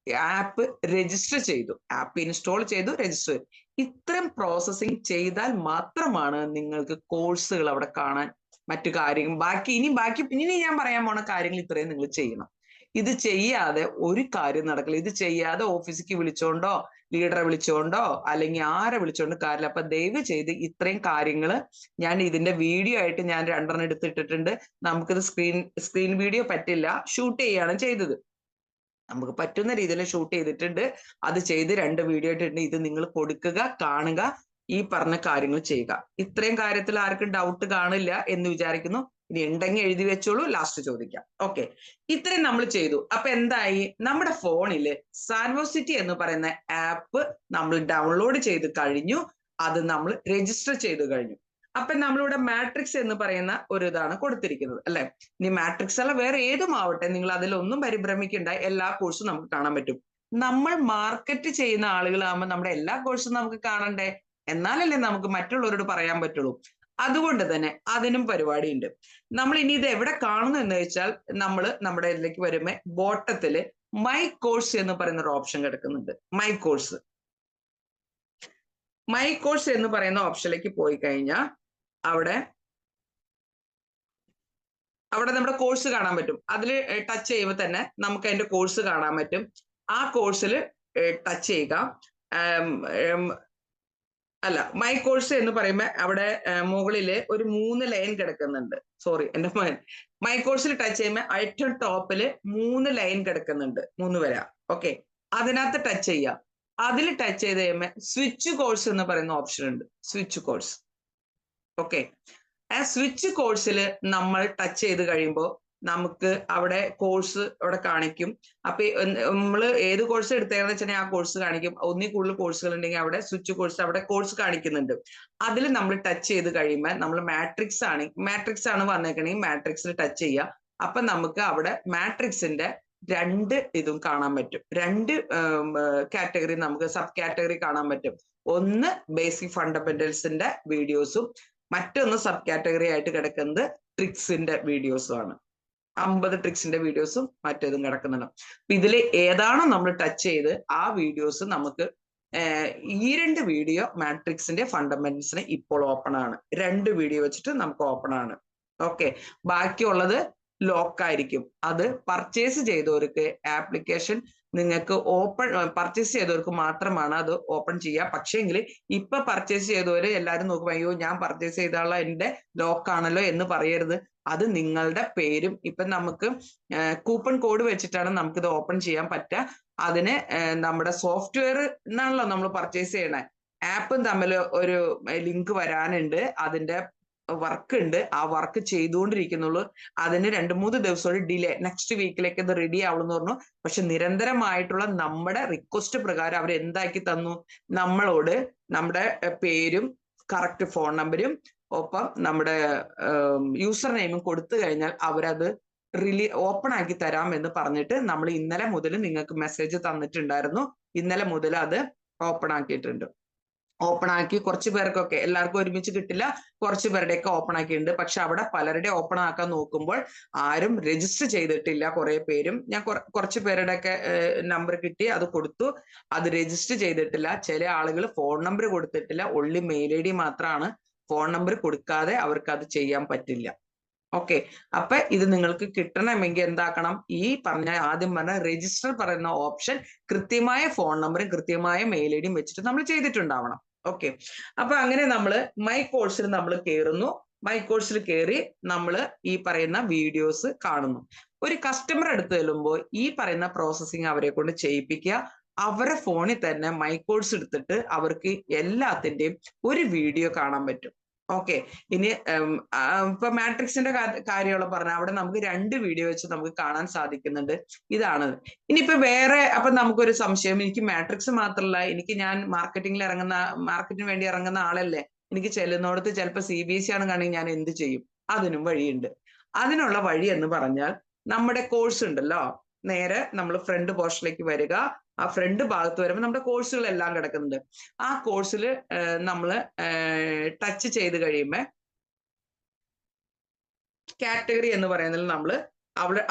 ആപ്പ് രജിസ്റ്റർ ചെയ്തു, ആപ്പ് ഇൻസ്റ്റാൾ ചെയ്തു, രജിസ്റ്റർ ചെയ്തു. ഇത്തരം പ്രോസസ്സിങ് ചെയ്താൽ മാത്രമാണ് നിങ്ങൾക്ക് കോഴ്സുകൾ അവിടെ കാണാൻ, മറ്റു കാര്യങ്ങൾ ഇനി ഞാൻ പറയാൻ പോണ കാര്യങ്ങൾ ഇത്രയും നിങ്ങൾ ചെയ്യണം. ഇത് ചെയ്യാതെ ഒരു കാര്യം നടക്കില്ല. ഇത് ചെയ്യാതെ ഓഫീസിലേക്ക് വിളിച്ചോണ്ടോ ലീഡറെ വിളിച്ചോണ്ടോ അല്ലെങ്കിൽ ആരെ വിളിച്ചോണ്ട് കാര്യമില്ല. അപ്പൊ ദയവ് ചെയ്ത് ഇത്രയും കാര്യങ്ങൾ ഞാൻ ഇതിന്റെ വീഡിയോ ആയിട്ട് ഞാൻ 2 എടുത്തിട്ടിട്ടുണ്ട്. നമുക്കിത് സ്ക്രീൻ വീഡിയോ പറ്റില്ല, ഷൂട്ട് ചെയ്യാണ് ചെയ്തത്. നമുക്ക് പറ്റുന്ന രീതിയിൽ ഷൂട്ട് ചെയ്തിട്ടുണ്ട്, അത് ചെയ്ത് 2 വീഡിയോ ആയിട്ടുണ്ട്. ഇത് നിങ്ങൾ കൊടുക്കുക, കാണുക, ഈ പറഞ്ഞ കാര്യങ്ങൾ ചെയ്യുക. ഇത്രയും കാര്യത്തിൽ ആർക്കും ഡൗട്ട് കാണില്ല എന്ന് വിചാരിക്കുന്നു. ഇനി ഉണ്ടെങ്കിൽ എഴുതി വെച്ചോളൂ, ലാസ്റ്റ് ചോദിക്കാം. ഓക്കെ, ഇത്രയും നമ്മൾ ചെയ്തു. അപ്പൊ എന്തായി, നമ്മുടെ ഫോണില് സാൻവോസിറ്റി എന്ന് പറയുന്ന ആപ്പ് നമ്മൾ ഡൗൺലോഡ് ചെയ്ത് കഴിഞ്ഞു, അത് നമ്മൾ രജിസ്റ്റർ ചെയ്ത് കഴിഞ്ഞു. അപ്പൊ നമ്മളിവിടെ മാട്രിക്സ് എന്ന് പറയുന്ന ഒരു ഇതാണ് കൊടുത്തിരിക്കുന്നത് അല്ലെ. ഇനി മാട്രിക്സ് അല്ല വേറെ ഏതും ആവട്ടെ, നിങ്ങൾ അതിലൊന്നും പരിഭ്രമിക്കേണ്ട, എല്ലാ കോഴ്സും നമുക്ക് കാണാൻ പറ്റും. നമ്മൾ മാർക്കറ്റ് ചെയ്യുന്ന ആളുകളാകുമ്പോൾ നമ്മുടെ എല്ലാ കോഴ്സും നമുക്ക് കാണണ്ടേ, എന്നാലല്ലേ നമുക്ക് മറ്റുള്ളവരോട് പറയാൻ പറ്റുള്ളൂ. അതുകൊണ്ട് തന്നെ അതിനും പരിപാടിയുണ്ട്. നമ്മൾ ഇനി ഇത് എവിടെ കാണുന്നു എന്ന് വെച്ചാൽ, നമ്മൾ നമ്മുടെ ഇതിലേക്ക് വരുമ്പോ ബോട്ടത്തില് മൈ കോഴ്സ് എന്ന് പറയുന്ന ഒരു ഓപ്ഷൻ കിടക്കുന്നുണ്ട്. മൈ കോഴ്സ് എന്ന് പറയുന്ന ഓപ്ഷനിലേക്ക് പോയി കഴിഞ്ഞാൽ അവിടെ നമ്മുടെ കോഴ്സ് കാണാൻ പറ്റും. അതിൽ ടച്ച് ചെയ്യുമ്പോൾ തന്നെ നമുക്ക് അതിന്റെ കോഴ്സ് കാണാൻ പറ്റും. ആ കോഴ്സിൽ ടച്ച് ചെയ്യുക. അല്ല, മൈ കോഴ്സ് എന്ന് പറയുമ്പോൾ അവിടെ മുകളില് ഒരു 3 ലൈൻ കിടക്കുന്നുണ്ട്. സോറി, എന്റെ മൈ കോഴ്സിൽ ടച്ച് ചെയ്യുമ്പോൾ ഏറ്റവും ടോപ്പില് 3 ലൈൻ കിടക്കുന്നുണ്ട്, 3 വര. ഓക്കെ, അതിനകത്ത് ടച്ച് ചെയ്യുക. അതിൽ ടച്ച് ചെയ്ത് കഴിയുമ്പോൾ സ്വിച്ച് കോഴ്സ് എന്ന് പറയുന്ന ഓപ്ഷൻ ഉണ്ട്. Switch course. ഓക്കെ, ആ സ്വിച്ച് കോഴ്സിൽ നമ്മൾ ടച്ച് ചെയ്ത് കഴിയുമ്പോൾ നമുക്ക് അവിടെ കോഴ്സ് അവിടെ കാണിക്കും. അപ്പൊ നമ്മൾ ഏത് കോഴ്സ് എടുത്തേന്ന് വെച്ചാൽ ആ കോഴ്സ് കാണിക്കും. ഒന്നിൽ കൂടുതൽ കോഴ്സുകൾ ഉണ്ടെങ്കിൽ അവിടെ സ്വിച്ച് കോഴ്സ് അവിടെ കോഴ്സ് കാണിക്കുന്നുണ്ട്. അതിൽ നമ്മൾ ടച്ച് ചെയ്ത് കഴിയുമ്പോൾ നമ്മൾ മാട്രിക്സ് ആണ് വന്നേക്കണെങ്കിൽ മാട്രിക്സിൽ ടച്ച് ചെയ്യുക. അപ്പൊ നമുക്ക് അവിടെ മാട്രിക്സിന്റെ 2 ഇതും കാണാൻ പറ്റും. 2 കാറ്റഗറി നമുക്ക് സബ് കാറ്റഗറി കാണാൻ പറ്റും. ഒന്ന് ബേസിക് ഫണ്ടമെന്റൽസിന്റെ വീഡിയോസും മറ്റൊന്ന് സബ് കാറ്റഗറി ആയിട്ട് കിടക്കുന്നത് ട്രിക്സിന്റെ വീഡിയോസും ആണ്. 50 ട്രിക്സിന്റെ വീഡിയോസും മറ്റേതും കിടക്കുന്നുണ്ട്. അപ്പൊ ഇതിൽ ഏതാണോ നമ്മൾ ടച്ച് ചെയ്ത് ആ വീഡിയോസ് നമുക്ക് ഈ 2 വീഡിയോ മാട്രിക്സിന്റെ ഫണ്ടമെന്റൽസിന് ഇപ്പോൾ ഓപ്പൺ ആണ്. 2 വീഡിയോ വെച്ചിട്ട് നമുക്ക് ഓപ്പൺ ആണ്. ഓക്കെ, ബാക്കിയുള്ളത് ലോക്ക് ആയിരിക്കും. അത് പർച്ചേസ് ചെയ്തവർക്ക് ആപ്ലിക്കേഷൻ നിങ്ങൾക്ക് പർച്ചേസ് ചെയ്തവർക്ക് മാത്രമാണ് അത് ഓപ്പൺ ചെയ്യുക. പക്ഷേങ്കിൽ ഇപ്പൊ പർച്ചേസ് ചെയ്തവര് എല്ലാവരും നോക്കും, അയ്യോ ഞാൻ പർച്ചേസ് ചെയ്താലുള്ള എന്റെ ലോക്ക് ആണല്ലോ എന്ന് പറയരുത്. അത് നിങ്ങളുടെ പേരും ഇപ്പൊ നമുക്ക് കൂപ്പൺ കോഡ് വെച്ചിട്ടാണ് നമുക്കിത് ഓപ്പൺ ചെയ്യാൻ പറ്റുക. അതിന് നമ്മുടെ സോഫ്റ്റ്വെയർ എന്നാണല്ലോ നമ്മൾ പർച്ചേസ് ചെയ്യണേ, ആപ്പും തമ്മിൽ ഒരു ലിങ്ക് വരാനുണ്ട്. അതിന്റെ വർക്ക് ഉണ്ട്, ആ വർക്ക് ചെയ്തുകൊണ്ടിരിക്കുന്നുള്ളൂ. അതിന് 2-3 ദിവസം ഡിലേ, നെക്സ്റ്റ് വീക്കിലേക്ക് അത് റെഡി ആവുമെന്ന് പറഞ്ഞു. പക്ഷെ നിരന്തരമായിട്ടുള്ള നമ്മുടെ റിക്വസ്റ്റ് പ്രകാരം അവർ എന്താക്കി തന്നു, നമ്മളോട് നമ്മുടെ പേരും കറക്റ്റ് ഫോൺ നമ്പരും ഒപ്പം നമ്മുടെ യൂസർ നെയിമും കൊടുത്തു കഴിഞ്ഞാൽ അവരത് ഓപ്പൺ ആക്കി തരാം എന്ന് പറഞ്ഞിട്ട് നമ്മൾ ഇന്നലെ മുതൽ നിങ്ങൾക്ക് മെസ്സേജ് തന്നിട്ടുണ്ടായിരുന്നു. ഇന്നലെ മുതൽ അത് ഓപ്പൺ ആക്കിയിട്ടുണ്ട്. ഓപ്പൺ ആക്കി കുറച്ച് പേർക്കൊക്കെ, എല്ലാവർക്കും ഒരുമിച്ച് കിട്ടില്ല, കുറച്ച് പേരുടെയൊക്കെ ഓപ്പൺ ആക്കിയിട്ടുണ്ട്. പക്ഷെ അവിടെ പലരുടെ ഓപ്പൺ ആക്കാൻ നോക്കുമ്പോൾ ആരും രജിസ്റ്റർ ചെയ്തിട്ടില്ല. കുറെ പേരും ഞാൻ കുറച്ച് പേരുടെ ഒക്കെ നമ്പർ കിട്ടി, അത് കൊടുത്തു. അത് രജിസ്റ്റർ ചെയ്തിട്ടില്ല. ചില ആളുകൾ ഫോൺ നമ്പർ കൊടുത്തിട്ടില്ല, ഒള്ളി മെയിൽ ഐ ഡി മാത്രമാണ്. ഫോൺ നമ്പർ കൊടുക്കാതെ അവർക്ക് അത് ചെയ്യാൻ പറ്റില്ല. ഓക്കെ, അപ്പൊ ഇത് നിങ്ങൾക്ക് കിട്ടണമെങ്കിൽ എന്താക്കണം, ഈ ആദ്യം പറഞ്ഞ രജിസ്റ്റർ പറയുന്ന ഓപ്ഷൻ കൃത്യമായ ഫോൺ നമ്പറും കൃത്യമായ മെയിൽ ഐ ഡിയും വെച്ചിട്ട് നമ്മൾ ചെയ്തിട്ടുണ്ടാവണം. ഓക്കെ, അപ്പൊ അങ്ങനെ നമ്മൾ മൈ കോഴ്സിൽ നമ്മൾ കയറുന്നു. മൈ കോഴ്സിൽ കയറി നമ്മൾ ഈ പറയുന്ന വീഡിയോസ് കാണുന്നു. ഒരു കസ്റ്റമർ അടുത്ത് ചെല്ലുമ്പോൾ ഈ പറയുന്ന പ്രോസസ്സിങ് അവരെ കൊണ്ട് ചെയ്യിപ്പിക്കുക. അവരെ ഫോണിൽ തന്നെ മൈ കോഴ്സ് എടുത്തിട്ട് അവർക്ക് എല്ലാത്തിന്റെയും ഒരു വീഡിയോ കാണാൻ പറ്റും. ഓക്കെ, ഇനി ഇപ്പൊ മാട്രിക്സിന്റെ കാര്യമുള്ള പറഞ്ഞ അവിടെ നമുക്ക് 2 വീഡിയോ വെച്ച് നമുക്ക് കാണാൻ സാധിക്കുന്നുണ്ട്. ഇതാണ്. ഇനിയിപ്പോ വേറെ, അപ്പൊ നമുക്കൊരു സംശയം, എനിക്ക് മാട്രിക്സ് മാത്രമല്ല, ഞാൻ മാർക്കറ്റിന് വേണ്ടി ഇറങ്ങുന്ന ആളല്ലേ, എനിക്ക് ചെല്ലുന്നിടത്ത് ചിലപ്പോൾ CBSE ആണ് കാണുമെങ്കിൽ ഞാൻ എന്ത് ചെയ്യും? അതിനും വഴിയുണ്ട്. അതിനുള്ള വഴി എന്ന് പറഞ്ഞാൽ നമ്മുടെ കോഴ്സ് ഉണ്ടല്ലോ, നേരെ നമ്മൾ ഫ്രണ്ട് പോർഷനിലേക്ക് വരിക. ആ ഫ്രണ്ട് ഭാഗത്ത് വരുമ്പോൾ നമ്മുടെ കോഴ്സുകളെല്ലാം കിടക്കുന്നുണ്ട്. ആ കോഴ്സിൽ നമ്മൾ ടച്ച് ചെയ്ത് കഴിയുമ്പോൾ കാറ്റഗറി എന്ന് പറയുന്നതിൽ നമ്മൾ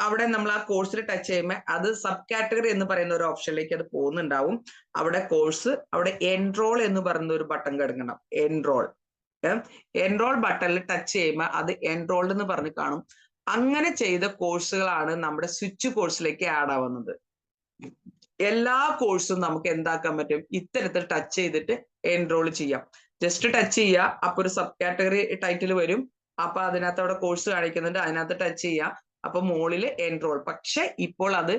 അവിടെ നമ്മൾ ആ കോഴ്സിൽ ടച്ച് ചെയ്യുമ്പോൾ അത് സബ് കാറ്റഗറി എന്ന് പറയുന്ന ഒരു ഓപ്ഷനിലേക്ക് അത് പോകുന്നുണ്ടാവും. അവിടെ കോഴ്സ്, അവിടെ എൻറോൾ എന്ന് പറയുന്ന ഒരു ബട്ടൺ കിടക്കണം. എൻറോൾ ബട്ടണിൽ ടച്ച് ചെയ്യുമ്പോൾ അത് എൻറോൾഡ് എന്ന് പറഞ്ഞ് കാണും. അങ്ങനെ ചെയ്ത കോഴ്സുകളാണ് നമ്മുടെ സ്വിച്ച് കോഴ്സിലേക്ക് ആഡ് ആവുന്നത്. എല്ലാ കോഴ്സും നമുക്ക് എന്താക്കാൻ പറ്റും, ഇത്തരത്തിൽ ടച്ച് ചെയ്തിട്ട് എൻറോൾ ചെയ്യാം. ജസ്റ്റ് ടച്ച് ചെയ്യുക, അപ്പൊ ഒരു സബ് കാറ്റഗറി ടൈറ്റിൽ വരും. അപ്പൊ അതിനകത്ത് അവിടെ കോഴ്സ് കാണിക്കുന്നുണ്ട്, അതിനകത്ത് ടച്ച് ചെയ്യുക, അപ്പൊ മുകളിൽ എൻറോൾ. പക്ഷെ ഇപ്പോൾ അത്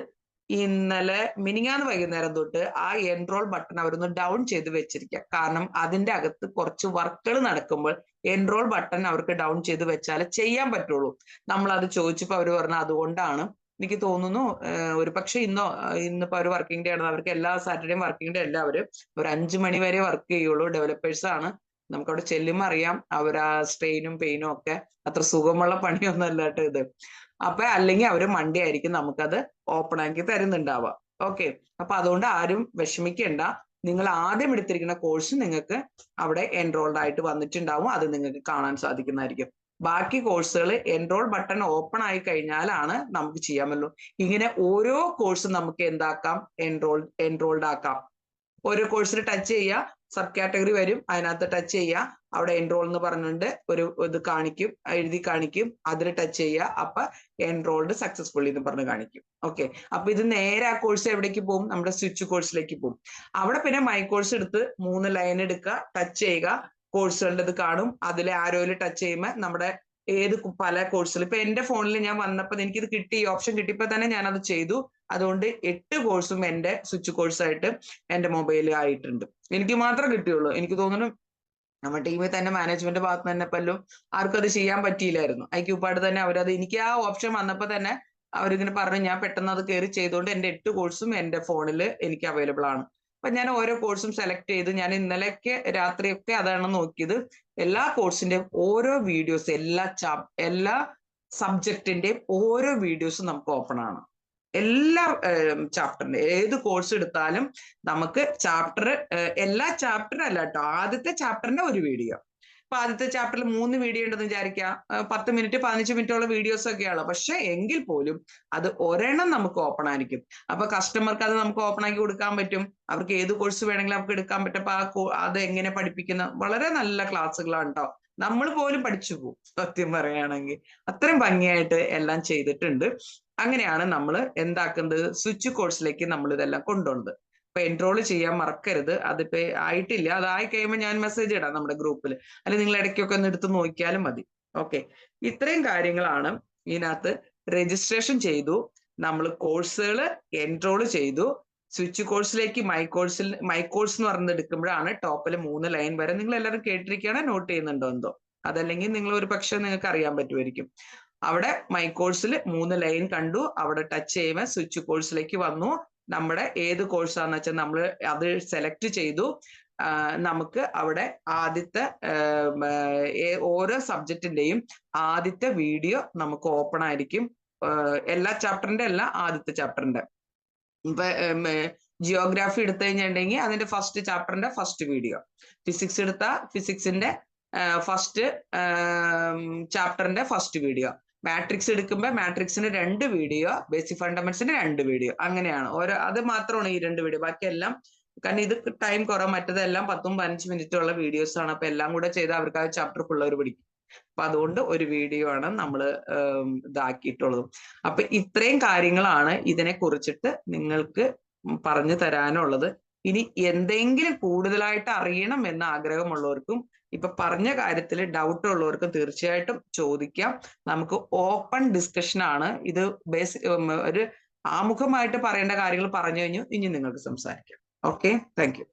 ഇന്നലെ മിനിങ്ങാന്ന് വൈകുന്നേരം തൊട്ട് ആ എൻറോൾ ബട്ടൺ അവരൊന്ന് ഡൗൺ ചെയ്ത് വെച്ചിരിക്കുക. കാരണം അതിന്റെ അകത്ത് കുറച്ച് വർക്കുകൾ നടക്കുമ്പോൾ എൻറോൾ ബട്ടൺ അവർക്ക് ഡൗൺ ചെയ്ത് വെച്ചാലേ ചെയ്യാൻ പറ്റുള്ളൂ. നമ്മൾ അത് ചോദിച്ചപ്പോൾ അവർ പറഞ്ഞു അതുകൊണ്ടാണ്. എനിക്ക് തോന്നുന്നു ഒരു പക്ഷെ ഇന്നിപ്പോ ഒരു വർക്കിംഗ് ഡേ ആണ്, അവർക്ക് എല്ലാ സാറ്റർഡേയും വർക്കിംഗ് ഡേ അല്ല, അവര് ഒരു 5 മണി വരെ വർക്ക് ചെയ്യുള്ളൂ. ഡെവലപ്പേഴ്സ് ആണ്. നമുക്ക് അവിടെ ചെല്ലുമ്പോൾ അറിയാം അവർ ആ സ്ട്രെയിനും പെയിനും ഒക്കെ അത്ര സുഖമുള്ള പണിയൊന്നും അല്ലാട്ട് ഇത്. അപ്പൊ അല്ലെങ്കിൽ അവര് മൺഡേ ആയിരിക്കും നമുക്കത് ഓപ്പൺ ആക്കി തരുന്നുണ്ടാവുക. ഓക്കെ, അപ്പൊ അതുകൊണ്ട് ആരും വിഷമിക്കേണ്ട. നിങ്ങൾ ആദ്യം എടുത്തിരിക്കുന്ന കോഴ്സ് നിങ്ങൾക്ക് അവിടെ എൻറോൾഡ് ആയിട്ട് വന്നിട്ടുണ്ടാവും. അത് നിങ്ങൾക്ക് കാണാൻ സാധിക്കുന്നതായിരിക്കും. ബാക്കി കോഴ്സുകൾ എൻറോൾ ബട്ടൺ ഓപ്പൺ ആയി കഴിഞ്ഞാലാണ് നമുക്ക് ചെയ്യാൻ പറ്റുള്ളൂ. ഇങ്ങനെ ഓരോ കോഴ്സും നമുക്ക് എന്താക്കാം, എൻറോൾഡ് ആക്കാം. ഓരോ കോഴ്സിൽ ടച്ച് ചെയ്യുക, സബ് കാറ്റഗറി വരും, അതിനകത്ത് ടച്ച് ചെയ്യുക, അവിടെ എൻറോൾ എന്ന് പറഞ്ഞുകൊണ്ട് ഒരു ഇത് കാണിക്കും, എഴുതി കാണിക്കും, അതിൽ ടച്ച് ചെയ്യുക, അപ്പൊ എൻറോൾഡ് സക്സസ്ഫുള്ളി എന്ന് പറഞ്ഞ് കാണിക്കും. ഓക്കെ, അപ്പൊ ഇത് നേരെ ആ കോഴ്സ് എവിടേക്ക് പോകും, നമ്മുടെ സ്വിച്ച് കോഴ്സിലേക്ക് പോകും. അവിടെ പിന്നെ മൈ കോഴ്സ് എടുത്ത് 3 ലൈൻ എടുക്കുക, ടച്ച് ചെയ്യുക, കോഴ്സുകളുടെ ഇത് കാണും. അതിൽ ആരോയിൽ ടച്ച് ചെയ്യുമ്പോൾ നമ്മുടെ പല കോഴ്സുകൾ, ഇപ്പൊ എന്റെ ഫോണിൽ ഞാൻ വന്നപ്പോൾ എനിക്കിത് കിട്ടി, ഈ ഓപ്ഷൻ കിട്ടിയപ്പോൾ തന്നെ ഞാനത് ചെയ്തു. അതുകൊണ്ട് 8 കോഴ്സും എന്റെ സ്വിച്ച് കോഴ്സായിട്ട് എന്റെ മൊബൈലിൽ ആയിട്ടുണ്ട്. എനിക്ക് മാത്രമേ കിട്ടിയുള്ളൂ. എനിക്ക് തോന്നുന്നു നമ്മുടെ ടീമിൽ തന്നെ മാനേജ്മെന്റ് ഭാഗത്ത് തന്നെ പലരും ആർക്കും അത് ചെയ്യാൻ പറ്റിയില്ലായിരുന്നു. ഐക്യൂപാട് തന്നെ അവരത്, എനിക്ക് ആ ഓപ്ഷൻ വന്നപ്പോൾ തന്നെ അവരിങ്ങനെ പറഞ്ഞു, ഞാൻ പെട്ടെന്ന് അത് കയറി ചെയ്തുകൊണ്ട് എന്റെ 8 കോഴ്സും എന്റെ ഫോണിൽ എനിക്ക് അവൈലബിൾ ആണ്. അപ്പൊ ഞാൻ ഓരോ കോഴ്സും സെലക്ട് ചെയ്ത്, ഞാൻ ഇന്നലെയൊക്കെ രാത്രിയൊക്കെ അതാണ് നോക്കിയത്. എല്ലാ കോഴ്സിന്റെയും ഓരോ വീഡിയോസ്, എല്ലാ സബ്ജക്റ്റിന്റെയും ഓരോ വീഡിയോസും നമുക്ക് ഓപ്പൺ ആണ്. എല്ലാ ചാപ്റ്ററിന്റെ ഏത് കോഴ്സ് എടുത്താലും നമുക്ക് എല്ലാ ചാപ്റ്ററും അല്ല കേട്ടോ, ആദ്യത്തെ ചാപ്റ്ററിന്റെ ഒരു വീഡിയോ. അപ്പൊ ആദ്യത്തെ ചാപ്റ്ററിൽ 3 വീഡിയോ ഉണ്ടെന്ന് വിചാരിക്കാം, 10 മിനിറ്റ് 15 മിനിറ്റോളം വീഡിയോസ് ഒക്കെയാണ്. പക്ഷെ എങ്കിൽ പോലും അത് ഒരെണ്ണം നമുക്ക് ഓപ്പൺ ആയിരിക്കും. അപ്പൊ കസ്റ്റമർക്ക് അത് നമുക്ക് ഓപ്പൺ ആക്കി കൊടുക്കാൻ പറ്റും. അവർക്ക് ഏത് കോഴ്സ് വേണമെങ്കിലും നമുക്ക് എടുക്കാൻ പറ്റും. അപ്പൊ അത് എങ്ങനെ പഠിപ്പിക്കുന്ന വളരെ നല്ല ക്ലാസ്സുകളാണ് കേട്ടോ. നമ്മൾ പോലും പഠിച്ചു പോകും സത്യം പറയുകയാണെങ്കിൽ. അത്രയും ഭംഗിയായിട്ട് എല്ലാം ചെയ്തിട്ടുണ്ട്. അങ്ങനെയാണ് നമ്മൾ എന്താക്കുന്നത്, സ്വിച്ച് കോഴ്സിലേക്ക് നമ്മൾ ഇതെല്ലാം കൊണ്ടുവന്നത്. അപ്പൊ എൻറോൾ ചെയ്യാൻ മറക്കരുത്. അതിപ്പോ ആയിട്ടില്ല, അതായി കഴിയുമ്പോൾ ഞാൻ മെസ്സേജ് ഇടാം നമ്മുടെ ഗ്രൂപ്പിൽ, അല്ലെങ്കിൽ നിങ്ങൾ ഇടയ്ക്കൊക്കെ ഒന്ന് എടുത്ത് നോക്കിയാലും മതി. ഓക്കെ, ഇത്രയും കാര്യങ്ങളാണ് ഇതിനകത്ത്. രജിസ്ട്രേഷൻ ചെയ്തു, നമ്മൾ കോഴ്സുകൾ എൻറോൾ ചെയ്തു, സ്വിച്ച് കോഴ്സിലേക്ക് മൈ കോഴ്സ് എന്ന് പറഞ്ഞ് എടുക്കുമ്പോഴാണ് ടോപ്പിൽ 3 ലൈൻ വരെ. നിങ്ങൾ എല്ലാവരും കേട്ടിരിക്കുകയാണ്, നോട്ട് ചെയ്യുന്നുണ്ടോ എന്തോ? അതല്ലെങ്കിൽ നിങ്ങൾ ഒരു പക്ഷെ നിങ്ങൾക്ക് അറിയാൻ പറ്റുമായിരിക്കും. അവിടെ മൈ കോഴ്സിൽ 3 ലൈൻ കണ്ടു, അവിടെ ടച്ച് ചെയ്യുമ്പോൾ സ്വിച്ച് കോഴ്സിലേക്ക് വന്നു. നമ്മുടെ ഏത് കോഴ്സാന്ന് വെച്ചാൽ നമ്മൾ അത് സെലക്ട് ചെയ്തു. നമുക്ക് അവിടെ ആദ്യത്തെ ഓരോ സബ്ജക്റ്റിന്റെയും ആദ്യത്തെ വീഡിയോ നമുക്ക് ഓപ്പൺ ആയിരിക്കും. എല്ലാ ചാപ്റ്ററിന്റെ അല്ല, ആദ്യത്തെ ചാപ്റ്ററിന്റെ. ഇപ്പൊ ജിയോഗ്രാഫി എടുത്തു കഴിഞ്ഞിട്ടുണ്ടെങ്കിൽ അതിന്റെ ഫസ്റ്റ് ചാപ്റ്ററിന്റെ ഫസ്റ്റ് വീഡിയോ, ഫിസിക്സ് എടുത്ത ഫിസിക്സിന്റെ ഫസ്റ്റ് ചാപ്റ്ററിന്റെ ഫസ്റ്റ് വീഡിയോ, മാട്രിക്സ് എടുക്കുമ്പോൾ മാട്രിക്സിന് 2 വീഡിയോ, ബേസിക് ഫണ്ടമെന്റ്സിന് 2 വീഡിയോ, അങ്ങനെയാണ് ഓരോ. അത് മാത്രമാണ് ഈ 2 വീഡിയോ. ബാക്കിയെല്ലാം, കാരണം ഇത് ടൈം കുറവ്, മറ്റതെല്ലാം 10-15 മിനിറ്റ് ഉള്ള വീഡിയോസ് ആണ്. അപ്പൊ എല്ലാം കൂടെ ചെയ്താൽ അവർക്ക് ആ ചാപ്റ്റർ ഫുള്ളവർ പഠിക്കും. അപ്പൊ അതുകൊണ്ട് ഒരു വീഡിയോ ആണ് നമ്മൾ ഇതാക്കിയിട്ടുള്ളത്. അപ്പൊ ഇത്രയും കാര്യങ്ങളാണ് ഇതിനെ കുറിച്ചിട്ട് നിങ്ങൾക്ക് പറഞ്ഞു തരാനുള്ളത്. ഇനി എന്തെങ്കിലും കൂടുതലായിട്ട് അറിയണം എന്ന ആഗ്രഹമുള്ളവർക്കും ഇപ്പൊ പറഞ്ഞ കാര്യത്തിൽ ഡൗട്ട് ഉള്ളവർക്കും തീർച്ചയായിട്ടും ചോദിക്കാം. നമുക്ക് ഓപ്പൺ ഡിസ്കഷൻ ആണ് ഇത്. ഒരു ആമുഖമായിട്ട് പറയേണ്ട കാര്യങ്ങൾ പറഞ്ഞു കഴിഞ്ഞു. ഇനി നിങ്ങൾക്ക് സംസാരിക്കാം. Okay, thank you.